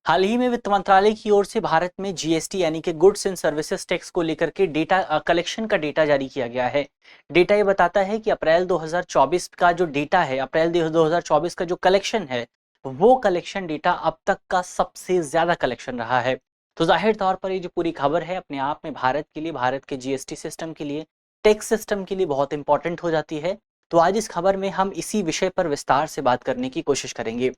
हाल ही में वित्त मंत्रालय की ओर से भारत में जीएसटी यानी कि गुड्स एंड सर्विसेज टैक्स को लेकर के डेटा कलेक्शन का डेटा जारी किया गया है। डेटा ये बताता है कि अप्रैल 2024 का जो डेटा है, अप्रैल 2024 का जो कलेक्शन है, वो कलेक्शन डेटा अब तक का सबसे ज्यादा कलेक्शन रहा है। तो जाहिर तौर पर ये जो पूरी खबर है अपने आप में भारत के लिए, भारत के जीएसटी सिस्टम के लिए, टैक्स सिस्टम के लिए बहुत इंपॉर्टेंट हो जाती है। तो आज इस खबर में हम इसी विषय पर विस्तार से बात करने की कोशिश करेंगे।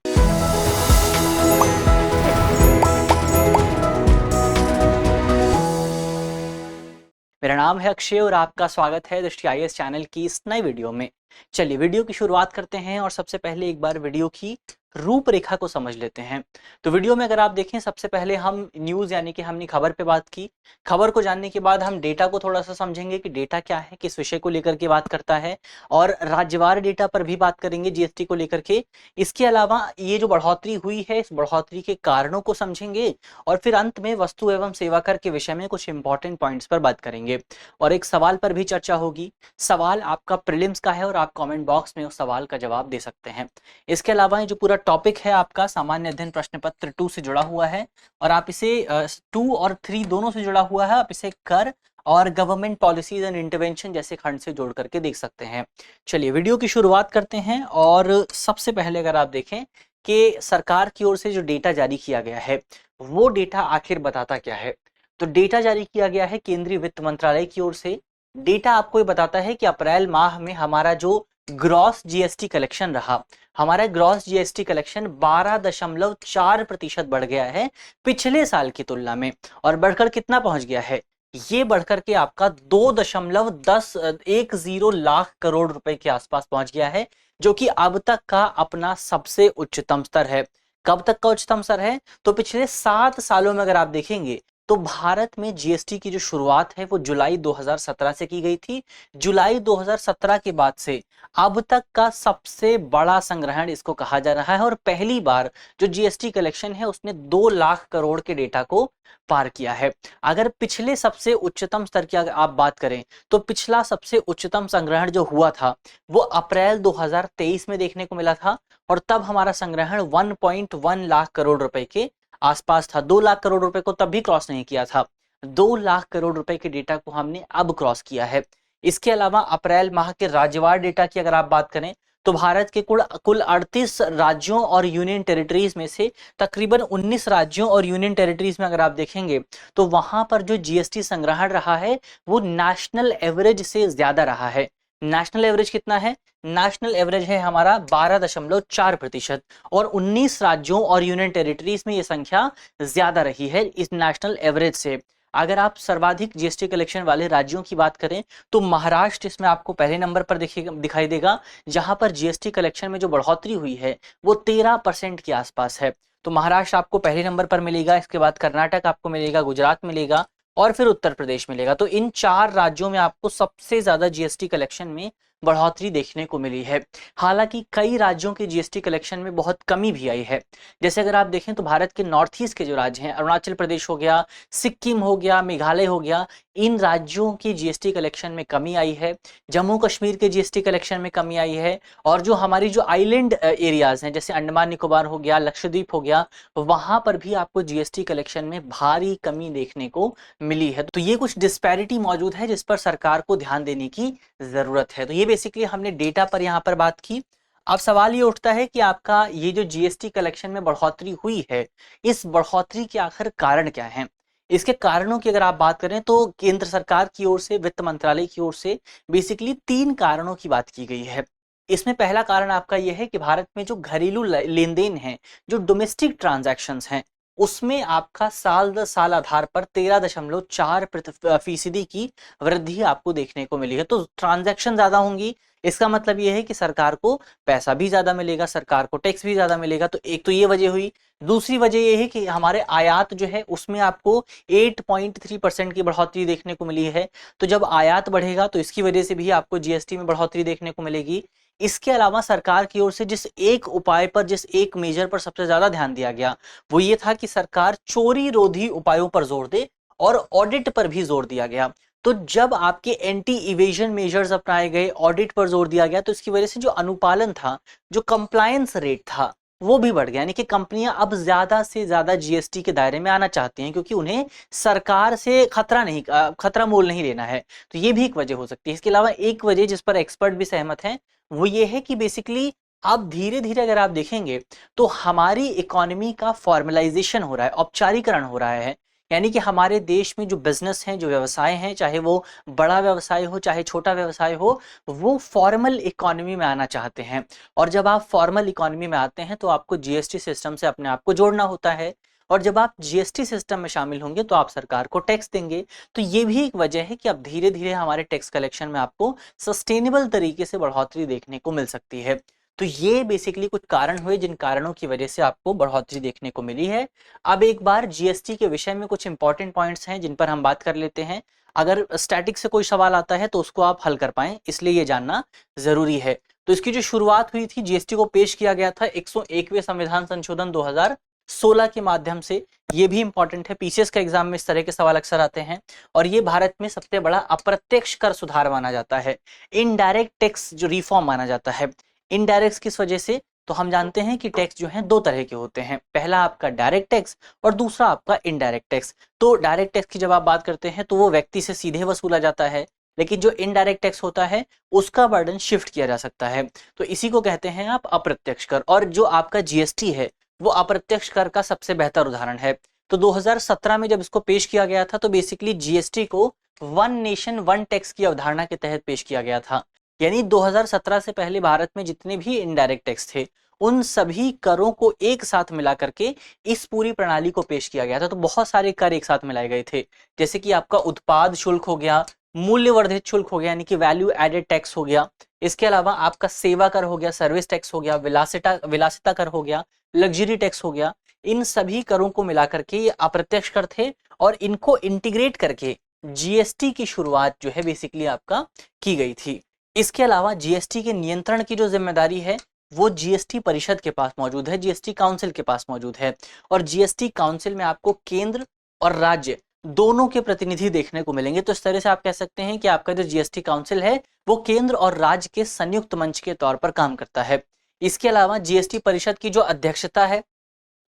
मेरा नाम है अक्षय और आपका स्वागत है दृष्टि आईएएस चैनल की इस नई वीडियो में। चलिए वीडियो की शुरुआत करते हैं और सबसे पहले एक बार वीडियो की रूपरेखा को समझ लेते हैं। तो वीडियो में अगर आप देखें, सबसे पहले हम न्यूज़ यानी कि हमने खबर पे बात की। खबर को जानने के बाद हम डेटा को थोड़ा सा समझेंगे कि डेटा क्या है, किस विषय को लेकर के बात करता है, और राज्यवार डेटा पर भी बात करेंगे जीएसटी को लेकर के। इसके अलावा ये जो बढ़ोतरी हुई है, इस बढ़ोतरी के कारणों को समझेंगे और फिर अंत में वस्तु एवं सेवा कर के विषय में कुछ इंपॉर्टेंट पॉइंट्स पर बात करेंगे और एक सवाल पर भी चर्चा होगी। सवाल आपका प्रीलिम्स का है और आप कमेंट बॉक्स में उस सवाल का जवाब दे सकते हैं। इसके अलावा ये जो पूरा टॉपिक है आपका सामान्य अध्ययन प्रश्न पत्र 2 से जुड़ा हुआ है और आप इसे 2 और 3 दोनों से जुड़ा हुआ है। आप इसे कर और गवर्नमेंट पॉलिसीज एंड इंटरवेंशन जैसे खंड से जोड़ करके देख सकते हैं। चलिए वीडियो की शुरुआत करते हैं और सबसे पहले अगर आप देखें कि सरकार की ओर से जो डेटा जारी किया गया है, वो डेटा आखिर बताता क्या है। तो डेटा जारी किया गया है केंद्रीय वित्त मंत्रालय की ओर से। डेटा आपको ये बताता है कि अप्रैल माह में हमारा जो ग्रॉस जीएसटी कलेक्शन रहा, हमारा ग्रॉस जीएसटी कलेक्शन 12.4% बढ़ गया है पिछले साल की तुलना में। और बढ़कर कितना पहुंच गया है, ये बढ़कर के आपका 2.10 लाख करोड़ रुपए के आसपास पहुंच गया है, जो कि अब तक का अपना सबसे उच्चतम स्तर है। कब तक का उच्चतम स्तर है, तो पिछले 7 सालों में अगर आप देखेंगे तो भारत में जीएसटी की जो शुरुआत है वो जुलाई 2017 से की गई थी। जुलाई 2017 के बाद से अब तक का सबसे बड़ा संग्रहण इसको कहा जा रहा है और पहली बार जो जीएसटी कलेक्शन है उसने 2 लाख करोड़ के डेटा को पार किया है। अगर पिछले सबसे उच्चतम स्तर की अगर आप बात करें तो पिछला सबसे उच्चतम संग्रहण जो हुआ था वो अप्रैल 2023 में देखने को मिला था और तब हमारा संग्रहण 1.1 लाख करोड़ रुपए के आसपास था। 2 लाख करोड़ रुपए को तब भी क्रॉस नहीं किया था। 2 लाख करोड़ रुपए के डेटा को हमने अब क्रॉस किया है। इसके अलावा अप्रैल माह के राज्यवार डेटा की अगर आप बात करें तो भारत के कुल 38 राज्यों और यूनियन टेरिटरीज में से तकरीबन 19 राज्यों और यूनियन टेरिटरीज में अगर आप देखेंगे तो वहां पर जो जीएसटी संग्रहण रहा है वो नेशनल एवरेज से ज्यादा रहा है। नेशनल एवरेज कितना है, नेशनल एवरेज है हमारा 12.4% और 19 राज्यों और यूनियन टेरिटरीज में यह संख्या ज्यादा रही है इस नेशनल एवरेज से। अगर आप सर्वाधिक जीएसटी कलेक्शन वाले राज्यों की बात करें तो महाराष्ट्र इसमें आपको पहले नंबर पर दिखाई देगा, जहां पर जीएसटी कलेक्शन में जो बढ़ोतरी हुई है वो 13% के आसपास है। तो महाराष्ट्र आपको पहले नंबर पर मिलेगा, इसके बाद कर्नाटक आपको मिलेगा, गुजरात मिलेगा और फिर उत्तर प्रदेश मिलेगा। तो इन 4 राज्यों में आपको सबसे ज्यादा जीएसटी कलेक्शन में बढ़ोतरी देखने को मिली है। हालांकि कई राज्यों के जीएसटी कलेक्शन में बहुत कमी भी आई है। जैसे अगर आप देखें तो भारत के नॉर्थ ईस्ट के जो राज्य हैं, अरुणाचल प्रदेश हो गया, सिक्किम हो गया, मेघालय हो गया, इन राज्यों की जीएसटी कलेक्शन में कमी आई है। जम्मू कश्मीर के जीएसटी कलेक्शन में कमी आई है और जो हमारी जो आइलैंड एरियाज हैं जैसे अंडमान निकोबार हो गया, लक्षद्वीप हो गया, वहां पर भी आपको जीएसटी कलेक्शन में भारी कमी देखने को मिली है। तो ये कुछ डिस्पैरिटी मौजूद है जिस पर सरकार को ध्यान देने की जरूरत है। तो ये बेसिकली हमने डेटा पर यहाँ पर बात की। अब सवाल ये उठता है कि आपका ये जो जीएसटी कलेक्शन में बढ़ोतरी हुई है, इस बढ़ोतरी के आखिर कारण क्या हैं। इसके कारणों की अगर आप बात करें तो केंद्र सरकार की ओर से, वित्त मंत्रालय की ओर से बेसिकली 3 कारणों की बात की गई है। इसमें पहला कारण आपका यह है कि भारत में जो घरेलू लेन देन है, जो डोमेस्टिक ट्रांजैक्शंस हैं, उसमें आपका साल दर साल आधार पर 13.4% की वृद्धि आपको देखने को मिली है। तो ट्रांजैक्शन ज्यादा होंगी, इसका मतलब यह है कि सरकार को पैसा भी ज्यादा मिलेगा, सरकार को टैक्स भी ज्यादा मिलेगा। तो एक तो ये वजह हुई। दूसरी वजह यह है कि हमारे आयात जो है उसमें आपको 8.3% की बढ़ोतरी देखने को मिली है। तो जब आयात बढ़ेगा तो इसकी वजह से भी आपको जीएसटी में बढ़ोतरी देखने को मिलेगी। इसके अलावा सरकार की ओर से जिस एक उपाय पर, जिस एक मेजर पर सबसे ज्यादा ध्यान दिया गया वो ये था कि सरकार चोरी रोधी उपायों पर जोर दे और ऑडिट पर भी जोर दिया गया। तो जब आपके एंटी इवेजन मेजर्स अपनाए गए, ऑडिट पर जोर दिया गया, तो इसकी वजह से जो अनुपालन था, जो कंप्लायंस रेट था, वो भी बढ़ गया, यानी कि कंपनियां अब ज्यादा से ज्यादा जीएसटी के दायरे में आना चाहती हैं, क्योंकि उन्हें सरकार से खतरा मोल नहीं लेना है। तो ये भी एक वजह हो सकती है। इसके अलावा एक वजह जिस पर एक्सपर्ट भी सहमत हैं वो ये है कि बेसिकली अब धीरे धीरे अगर आप देखेंगे तो हमारी इकोनॉमी का फॉर्मलाइजेशन हो रहा है, औपचारीकरण हो रहा है। यानी कि हमारे देश में जो बिजनेस हैं, जो व्यवसाय हैं, चाहे वो बड़ा व्यवसाय हो चाहे छोटा व्यवसाय हो, वो फॉर्मल इकोनॉमी में आना चाहते हैं। और जब आप फॉर्मल इकोनॉमी में आते हैं तो आपको जीएसटी सिस्टम से अपने आप को जोड़ना होता है, और जब आप जीएसटी सिस्टम में शामिल होंगे तो आप सरकार को टैक्स देंगे। तो ये भी एक वजह है कि अब धीरे धीरे हमारे टैक्स कलेक्शन में आपको सस्टेनेबल तरीके से बढ़ोतरी देखने को मिल सकती है। तो ये बेसिकली कुछ कारण हुए जिन कारणों की वजह से आपको बढ़ोतरी देखने को मिली है। अब एक बार जीएसटी के विषय में कुछ इंपॉर्टेंट पॉइंट्स हैं जिन पर हम बात कर लेते हैं। अगर स्टैटिक से कोई सवाल आता है तो उसको आप हल कर पाएं, इसलिए ये जानना जरूरी है। तो इसकी जो शुरुआत हुई थी, जीएसटी को पेश किया गया था 101वें संविधान संशोधन 2016 के माध्यम से। ये भी इंपॉर्टेंट है, पीसीएस का एग्जाम में इस तरह के सवाल अक्सर आते हैं। और ये भारत में सबसे बड़ा अप्रत्यक्ष कर सुधार माना जाता है, इनडायरेक्ट टैक्स जो रिफॉर्म माना जाता है। इनडायरेक्ट किस वजह से? तो हम जानते हैं कि टैक्स जो है दो तरह के होते हैं, पहला आपका डायरेक्ट टैक्स और दूसरा आपका इनडायरेक्ट टैक्स। तो डायरेक्ट टैक्स की जब आप बात करते हैं तो वो व्यक्ति से सीधे वसूला जाता है, लेकिन जो इनडायरेक्ट टैक्स होता है उसका बर्डन शिफ्ट किया जा सकता है। तो इसी को कहते हैं आप अप्रत्यक्ष कर। और जो आपका जीएसटी है वो अप्रत्यक्ष कर का सबसे बेहतर उदाहरण है। तो 2017 में जब इसको पेश किया गया था तो बेसिकली जीएसटी को वन नेशन वन टैक्स की अवधारणा के तहत पेश किया गया था। यानी 2017 से पहले भारत में जितने भी इनडायरेक्ट टैक्स थे उन सभी करों को एक साथ मिला करके इस पूरी प्रणाली को पेश किया गया था। तो बहुत सारे कर एक साथ मिलाए गए थे, जैसे कि आपका उत्पाद शुल्क हो गया, मूल्य वर्धित शुल्क हो गया यानी कि वैल्यू एडेड टैक्स हो गया, इसके अलावा आपका सेवा कर हो गया, सर्विस टैक्स हो गया, विलासिता कर हो गया, लग्जरी टैक्स हो गया। इन सभी करों को मिला करके ये अप्रत्यक्ष कर थे और इनको इंटीग्रेट करके जीएसटी की शुरुआत जो है बेसिकली आपका की गई थी। इसके अलावा जीएसटी के नियंत्रण की जो जिम्मेदारी है वो जीएसटी परिषद के पास मौजूद है, जीएसटी काउंसिल के पास मौजूद है। और जीएसटी काउंसिल में आपको केंद्र और राज्य दोनों के प्रतिनिधि देखने को मिलेंगे। तो इस तरह से आप कह सकते हैं कि आपका जो जीएसटी काउंसिल है वो केंद्र और राज्य के संयुक्त मंच के तौर पर काम करता है। इसके अलावा जीएसटी परिषद की जो अध्यक्षता है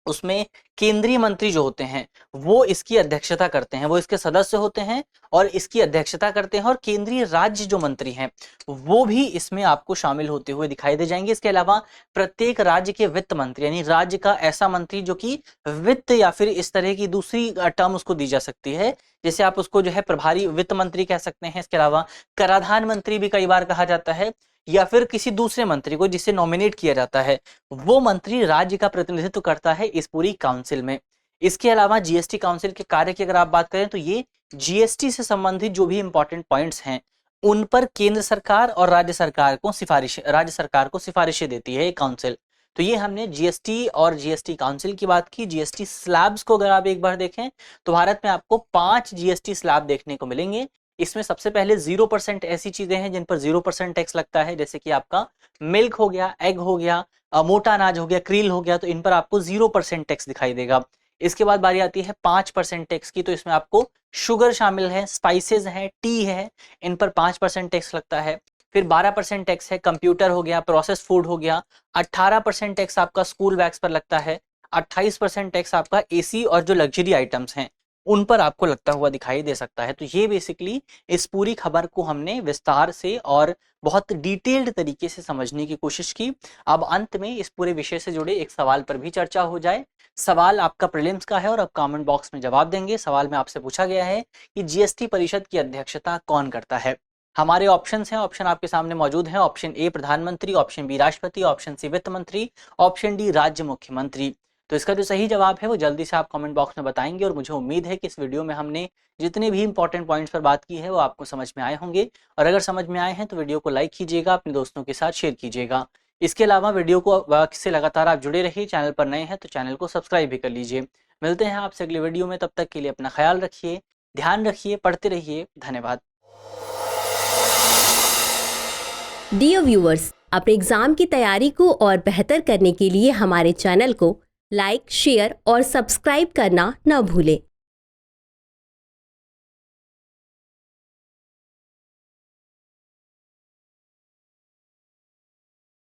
उसमें केंद्रीय मंत्री जो होते हैं वो इसकी अध्यक्षता करते हैं, वो इसके सदस्य होते हैं और इसकी अध्यक्षता करते हैं। और केंद्रीय राज्य जो मंत्री हैं वो भी इसमें आपको शामिल होते हुए दिखाई दे जाएंगे। इसके अलावा प्रत्येक राज्य के वित्त मंत्री यानी राज्य का ऐसा मंत्री जो कि वित्त या फिर इस तरह की दूसरी टर्म उसको दी जा सकती है, जैसे आप उसको जो है प्रभारी वित्त मंत्री कह सकते हैं। इसके अलावा कराधान मंत्री भी कई बार कहा जाता है, या फिर किसी दूसरे मंत्री को जिसे नॉमिनेट किया जाता है वो मंत्री राज्य का प्रतिनिधित्व करता है इस पूरी काउंसिल में। इसके अलावा जीएसटी काउंसिल के कार्य की अगर आप बात करें तो ये जीएसटी से संबंधित जो भी इंपॉर्टेंट पॉइंट्स हैं उन पर केंद्र सरकार और राज्य सरकार को सिफारिशें देती है काउंसिल। तो ये हमने जीएसटी और जीएसटी काउंसिल की बात की। जीएसटी स्लैब्स को अगर आप एक बार देखें तो भारत में आपको 5 जीएसटी स्लैब देखने को मिलेंगे। इसमें सबसे पहले 0% ऐसी चीजें हैं जिन पर 0% टैक्स लगता है, जैसे कि आपका मिल्क हो गया, एग हो गया, मोटा अनाज हो गया, क्रील हो गया, तो इन पर आपको 0% टैक्स दिखाई देगा। इसके बाद बारी आती है 5% टैक्स की, तो इसमें आपको शुगर शामिल है, स्पाइसेस है, टी है, इन पर 5% टैक्स लगता है। फिर 12% टैक्स है कंप्यूटर हो गया, प्रोसेस फूड हो गया, 18% टैक्स आपका स्कूल बैग्स पर लगता है, 28% टैक्स आपका एसी और जो लग्जरी आइटम्स हैं उन पर आपको लगता हुआ दिखाई दे सकता है। तो ये बेसिकली इस पूरी खबर को हमने विस्तार से और बहुत डिटेल्ड तरीके से समझने की कोशिश की। अब अंत में इस पूरे विषय से जुड़े एक सवाल पर भी चर्चा हो जाए। सवाल आपका प्रीलिम्स का है और आप कमेंट बॉक्स में जवाब देंगे। सवाल में आपसे पूछा गया है कि जीएसटी परिषद की अध्यक्षता कौन करता है। हमारे ऑप्शंस हैं, ऑप्शन आपके सामने मौजूद हैं। ऑप्शन ए प्रधानमंत्री, ऑप्शन बी राष्ट्रपति, ऑप्शन सी वित्त मंत्री, ऑप्शन डी राज्य मुख्यमंत्री। तो इसका जो सही जवाब है वो जल्दी से आप कमेंट बॉक्स में बताएंगे। और मुझे उम्मीद है कि इस वीडियो में हमने जितने भी इंपॉर्टेंट पॉइंट्स पर बात की है वो आपको समझ में आए होंगे। और अगर समझ में आए हैं तो वीडियो को लाइक कीजिएगा, अपने दोस्तों के साथ शेयर कीजिएगा। इसके अलावा वीडियो को से लगातार आप जुड़े रहिए। चैनल पर नए हैं तो चैनल को सब्सक्राइब भी कर लीजिए। मिलते हैं आपसे अगले वीडियो में, तब तक के लिए अपना ख्याल रखिए, ध्यान रखिए, पढ़ते रहिए। धन्यवाद। डियर व्यूअर्स, अपने एग्जाम की तैयारी को और बेहतर करने के लिए हमारे चैनल को लाइक, शेयर और सब्सक्राइब करना न भूलें।